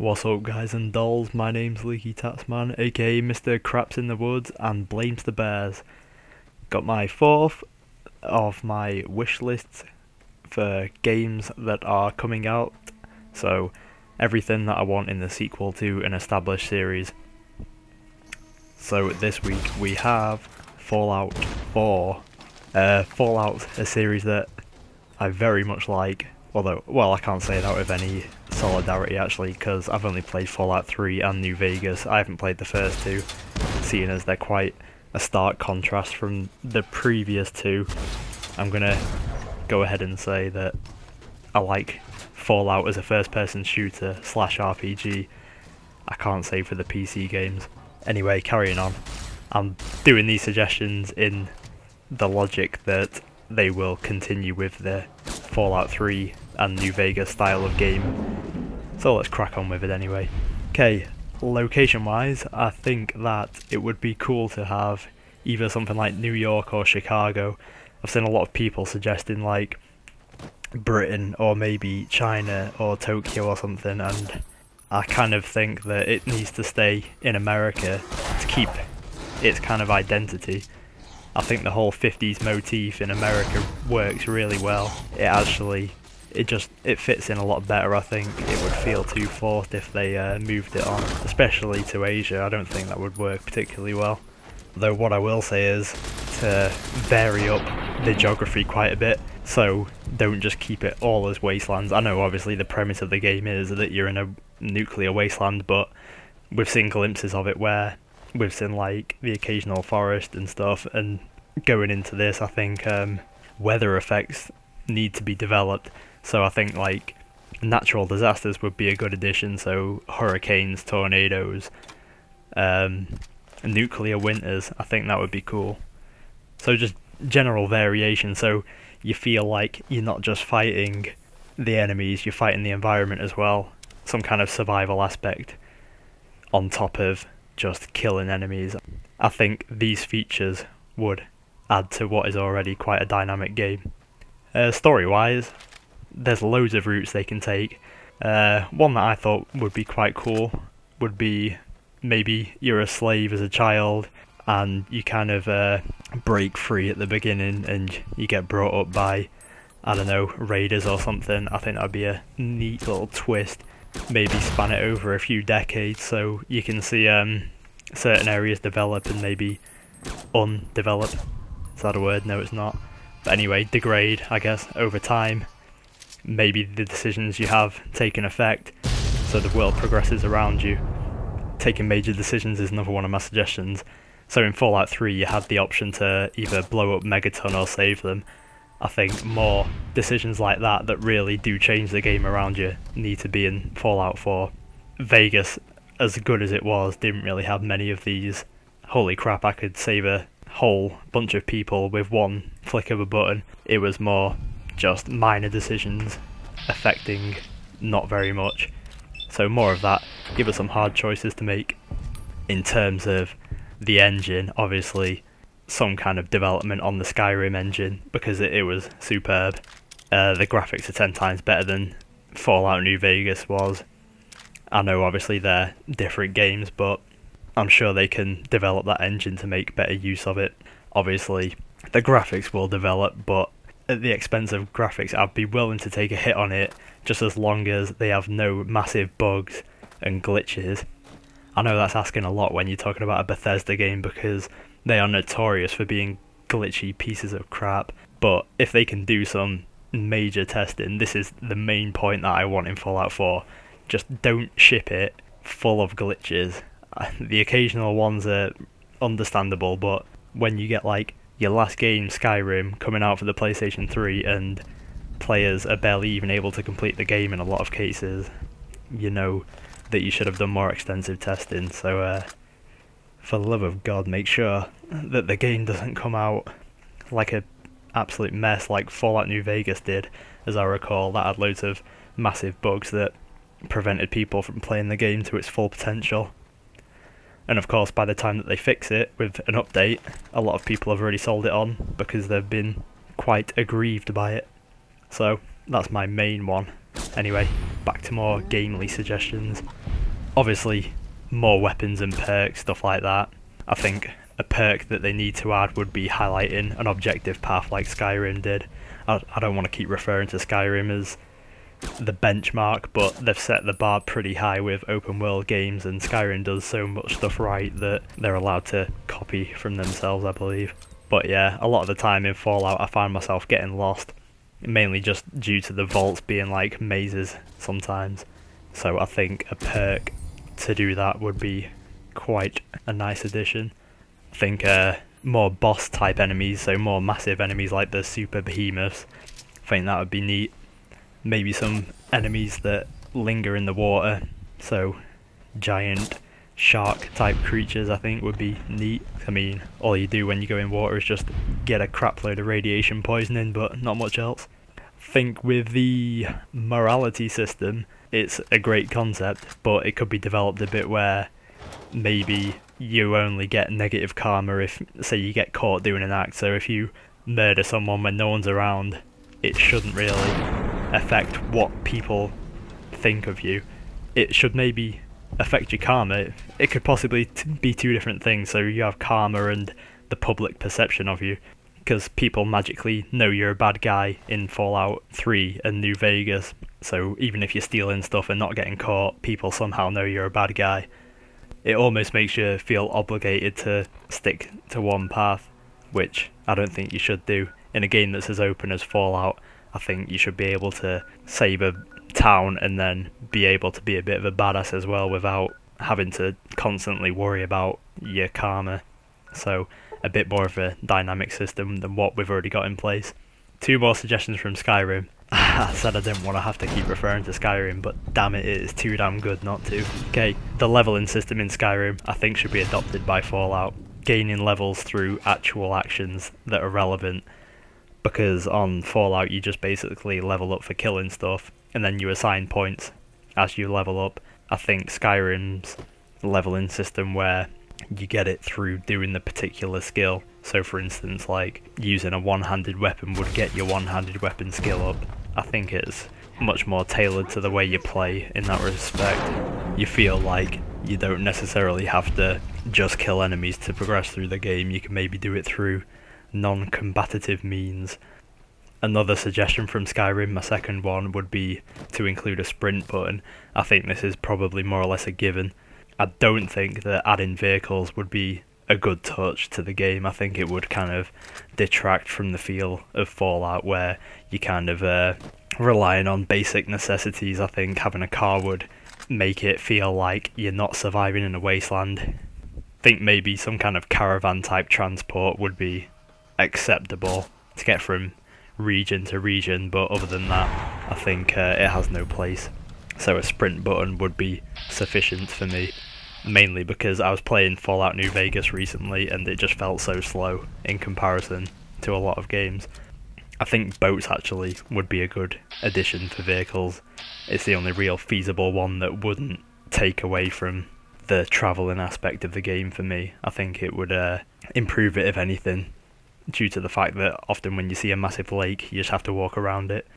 What's up guys and dolls, my name's LeakyTapsMan, aka Mr. Craps in the Woods and Blames the Bears. Got my fourth of my wish lists for games that are coming out, so everything that I want in the sequel to an established series. So this week we have Fallout 4. Fallout's a series that I very much like, although, well, I can't say that with any solidarity actually, because I've only played Fallout 3 and New Vegas. I haven't played the first two, seeing as they're quite a stark contrast from the previous two. I'm gonna go ahead and say that I like Fallout as a first-person shooter / RPG. I can't say for the PC games. Anyway, carrying on. I'm doing these suggestions in the logic that they will continue with the Fallout 3 and New Vegas style of game. So let's crack on with it anyway. Okay, location wise, I think that it would be cool to have either something like New York or Chicago. I've seen a lot of people suggesting like Britain or maybe China or Tokyo or something, and I kind of think that it needs to stay in America to keep its kind of identity. I think the whole 50s motif in America works really well. It fits in a lot better. I think it would feel too forced if they moved it on, especially to Asia. I don't think that would work particularly well. Though what I will say is to vary up the geography quite a bit, so don't just keep it all as wastelands. I know obviously the premise of the game is that you're in a nuclear wasteland, but we've seen glimpses of it where we've seen like the occasional forest and stuff, and going into this I think weather effects need to be developed. So I think like natural disasters would be a good addition, so hurricanes, tornadoes, nuclear winters, I think that would be cool. So just general variation, so you feel like you're not just fighting the enemies, you're fighting the environment as well. Some kind of survival aspect on top of just killing enemies. I think these features would add to what is already quite a dynamic game. Story-wise, there's loads of routes they can take. One that I thought would be quite cool would be maybe you're a slave as a child and you kind of break free at the beginning and you get brought up by, I don't know, raiders or something. I think that'd be a neat little twist. Maybe span it over a few decades so you can see certain areas develop and maybe undevelop. Is that a word? No, it's not. But anyway, degrade, I guess, over time. Maybe the decisions you have take an effect, so the world progresses around you. Taking major decisions is another one of my suggestions. So in Fallout 3 you had the option to either blow up Megaton or save them. I think more decisions like that that really do change the game around you need to be in Fallout 4. Vegas, as good as it was, didn't really have many of these. Holy crap, I could save a whole bunch of people with one flick of a button. It was more just minor decisions affecting not very much. So more of that. Give us some hard choices to make. In terms of the engine, obviously some kind of development on the Skyrim engine, because it was superb. The graphics are 10 times better than Fallout New Vegas was. I know obviously they're different games, but I'm sure they can develop that engine to make better use of it. Obviously the graphics will develop, but at the expense of graphics I'd be willing to take a hit on it, just as long as they have no massive bugs and glitches. I know that's asking a lot when you're talking about a Bethesda game, because they are notorious for being glitchy pieces of crap, but if they can do some major testing, this is the main point that I want in Fallout 4. Just don't ship it full of glitches. The occasional ones are understandable, but when you get like your last game, Skyrim, coming out for the PlayStation 3 and players are barely even able to complete the game in a lot of cases, you know that you should have done more extensive testing. So for the love of God, make sure that the game doesn't come out like a absolute mess like Fallout New Vegas did. As I recall, that had loads of massive bugs that prevented people from playing the game to its full potential. And of course, by the time that they fix it with an update, a lot of people have already sold it on because they've been quite aggrieved by it. So that's my main one. Anyway, back to more gamely suggestions. Obviously, more weapons and perks, stuff like that. I think a perk that they need to add would be highlighting an objective path like Skyrim did. I don't want to keep referring to Skyrim as the benchmark, but they've set the bar pretty high with open world games, and Skyrim does so much stuff right that they're allowed to copy from themselves, I believe. But yeah, a lot of the time in Fallout I find myself getting lost, mainly just due to the vaults being like mazes sometimes. So I think a perk to do that would be quite a nice addition. I think more boss type enemies, so more massive enemies like the super behemoths, I think that would be neat. Maybe some enemies that linger in the water, so giant shark type creatures I think would be neat. I mean, all you do when you go in water is just get a crap load of radiation poisoning, but not much else. I think with the morality system, it's a great concept, but it could be developed a bit where maybe you only get negative karma if, say, you get caught doing an act. So if you murder someone when no one's around, it shouldn't really affect what people think of you. It should maybe affect your karma. It could possibly be two different things, so you have karma and the public perception of you, because people magically know you're a bad guy in Fallout 3 and New Vegas, so even if you're stealing stuff and not getting caught, people somehow know you're a bad guy. It almost makes you feel obligated to stick to one path, which I don't think you should do. In a game that's as open as Fallout, I think you should be able to save a town and then be able to be a bit of a badass as well without having to constantly worry about your karma. So a bit more of a dynamic system than what we've already got in place. 2 more suggestions from Skyrim. I said I didn't want to have to keep referring to Skyrim, but damn it, it is too damn good not to. Okay, the leveling system in Skyrim I think should be adopted by Fallout. Gaining levels through actual actions that are relevant, because on Fallout you just basically level up for killing stuff and then you assign points as you level up. I think Skyrim's leveling system where you get it through doing the particular skill, so for instance like using a one-handed weapon would get your one-handed weapon skill up. I think it's much more tailored to the way you play in that respect. You feel like you don't necessarily have to just kill enemies to progress through the game, you can maybe do it through non-combative means. Another suggestion from Skyrim, my second one, would be to include a sprint button. I think this is probably more or less a given. I don't think that adding vehicles would be a good touch to the game. I think it would kind of detract from the feel of Fallout where you kind of relying on basic necessities. I think having a car would make it feel like you're not surviving in a wasteland. I think maybe some kind of caravan type transport would be acceptable to get from region to region, but other than that I think it has no place. So a sprint button would be sufficient for me, mainly because I was playing Fallout New Vegas recently and it just felt so slow in comparison to a lot of games. I think boats actually would be a good addition for vehicles. It's the only real feasible one that wouldn't take away from the travelling aspect of the game for me. I think it would improve it if anything, due to the fact that often when you see a massive lake you just have to walk around it.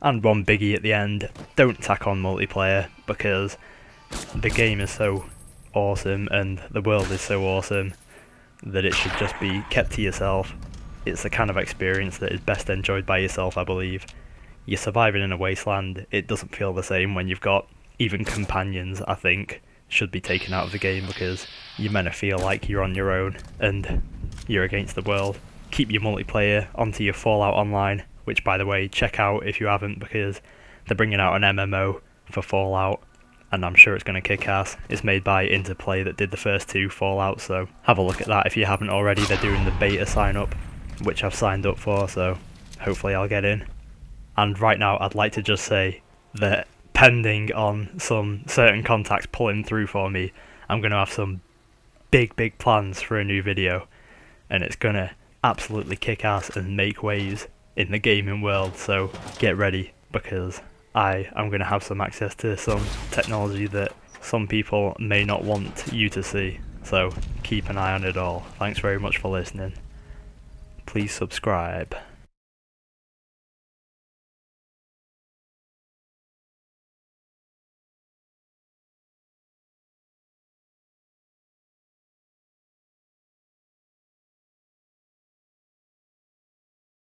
And one biggie at the end, don't tack on multiplayer, because the game is so awesome and the world is so awesome that it should just be kept to yourself. It's the kind of experience that is best enjoyed by yourself, I believe. You're surviving in a wasteland, it doesn't feel the same when you've got even companions. I think should be taken out of the game because you're meant to feel like you're on your own and you're against the world. Keep your multiplayer onto your Fallout Online, which by the way, check out if you haven't, because they're bringing out an MMO for Fallout and I'm sure it's going to kick ass. It's made by Interplay that did the first 2 Fallout, so have a look at that if you haven't already. They're doing the beta sign up, which I've signed up for, so hopefully I'll get in. And right now I'd like to just say that pending on some certain contacts pulling through for me, I'm going to have some big plans for a new video, and it's going to absolutely kick ass and make waves in the gaming world, so get ready, because I am going to have some access to some technology that some people may not want you to see, so keep an eye on it all. Thanks very much for listening. Please subscribe.